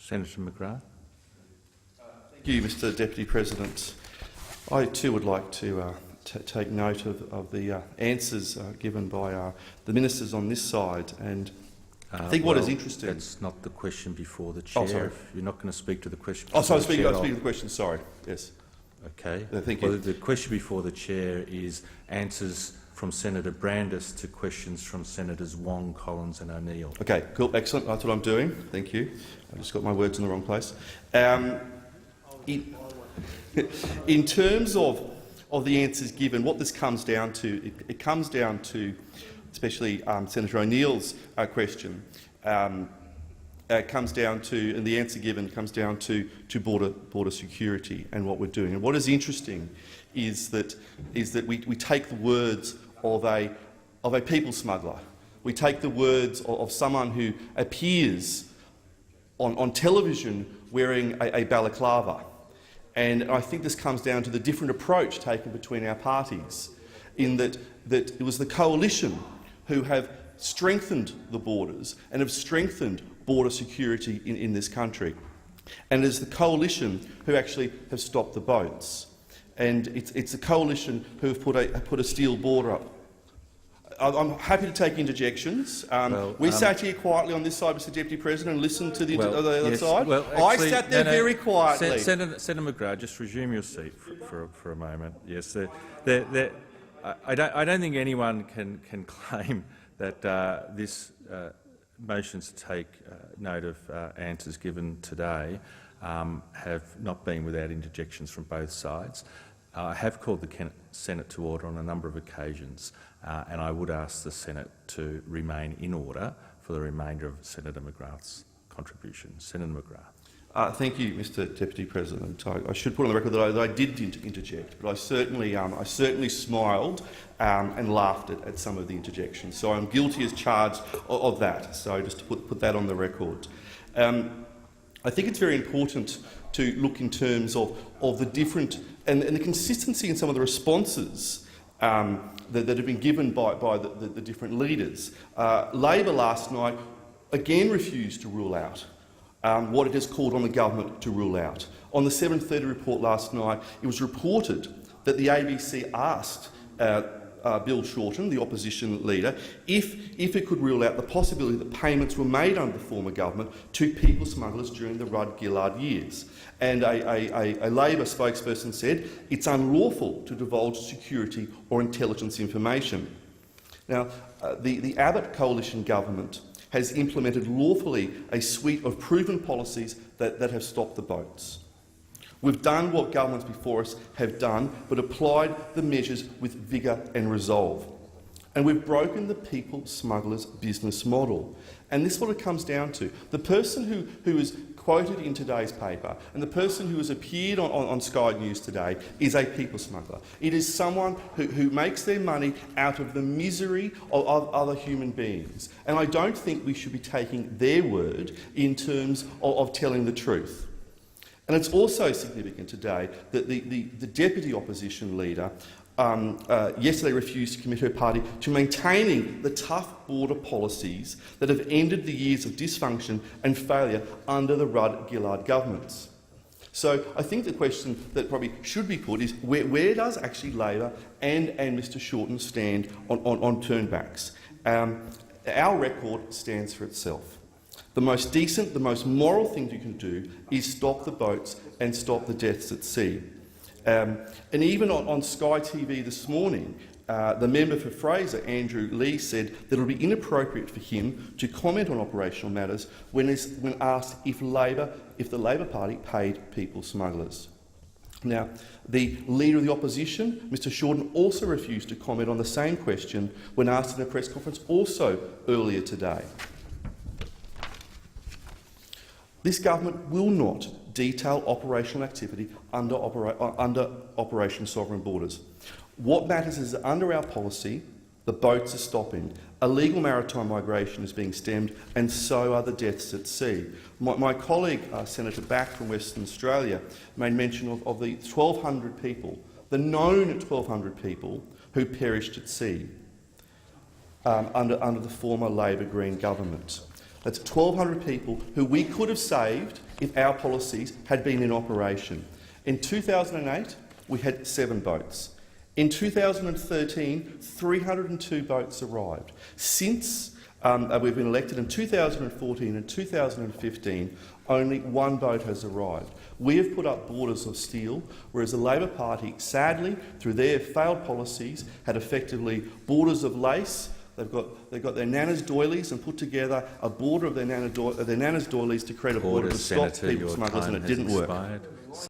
Senator McGrath. Thank you, Mr Deputy President. I too would like to take note of the answers given by the ministers on this side, and I think what is interesting— That's not the question before the chair. Oh, sorry. If you're not going to speak to the question. Oh, sorry, I'm speaking to the question. Sorry. Yes. Okay. Thank you. Well, the question before the chair is answers from Senator Brandis to questions from Senators Wong, Collins and O'Neill. Okay, cool, excellent. That's what I'm doing. Thank you. I just got my words in the wrong place. In terms of the answers given, what this comes down to, it comes down to, especially Senator O'Neill's question, comes down to, and the answer given comes down to border security and what we're doing. And what is interesting is that we take the words of a people smuggler. We take the words of someone who appears on television wearing a balaclava. And I think this comes down to the different approach taken between our parties, in that it was the coalition who have strengthened the borders and have strengthened border security in this country. And it is the coalition who actually have stopped the boats. And it's a coalition who have put a steel border up. I'm happy to take interjections. We sat here quietly on this side, Mr Deputy President, and listened to the other side. Well, actually, I sat there very quietly. Senator McGrath, just resume your seat for a moment. Yes, I don't think anyone can claim that this motions to take note of answers given today have not been without interjections from both sides. I have called the Senate to order on a number of occasions, and I would ask the Senate to remain in order for the remainder of Senator McGrath's contribution. Senator McGrath. Thank you, Mr Deputy President. I should put on the record that I did interject, but I certainly smiled and laughed at some of the interjections. So I'm guilty as charged of that. So just to put that on the record. I think it's very important to look in terms of the different and the consistency in some of the responses that have been given by the different leaders. Labor last night again refused to rule out what it has called on the government to rule out. On the 7:30 report last night, it was reported that the ABC asked Bill Shorten, the opposition leader, if it could rule out the possibility that payments were made under the former government to people smugglers during the Rudd-Gillard years. And a Labor spokesperson said it's unlawful to divulge security or intelligence information. Now, the Abbott coalition government has implemented lawfully a suite of proven policies that have stopped the boats. We've done what governments before us have done, but applied the measures with vigour and resolve. And we've broken the people smugglers' business model. And this is what it comes down to. The person who is quoted in today's paper and the person who has appeared on Sky News today is a people smuggler. It is someone who makes their money out of the misery of other human beings. And I don't think we should be taking their word in terms of telling the truth. And it's also significant today that the deputy opposition leader yesterday refused to commit her party to maintaining the tough border policies that have ended the years of dysfunction and failure under the Rudd-Gillard governments. So I think the question that probably should be put is where does actually Labor and Mr Shorten stand on turnbacks? Our record stands for itself. The most decent, the most moral thing you can do is stop the boats and stop the deaths at sea. And even on Sky TV this morning, the member for Fraser, Andrew Lee, said that it would be inappropriate for him to comment on operational matters when asked if the Labor Party paid people smugglers. Now, the Leader of the Opposition, Mr Shorten, also refused to comment on the same question when asked in a press conference also earlier today. This government will not detail operational activity under Operation Sovereign Borders. What matters is that under our policy, the boats are stopping, illegal maritime migration is being stemmed, and so are the deaths at sea. My colleague, Senator Back from Western Australia, made mention of the 1,200 people, the known 1,200 people who perished at sea under the former Labor Green government. That's 1,200 people who we could have saved if our policies had been in operation. In 2008, we had 7 boats. In 2013, 302 boats arrived. Since we've been elected in 2014 and 2015, only 1 boat has arrived. We have put up borders of steel, whereas the Labor Party, sadly, through their failed policies, had effectively borders of lace. They've got their Nana's doilies and put together a border of their Nana's doilies to create a border to stop people smugglers, and it didn't work.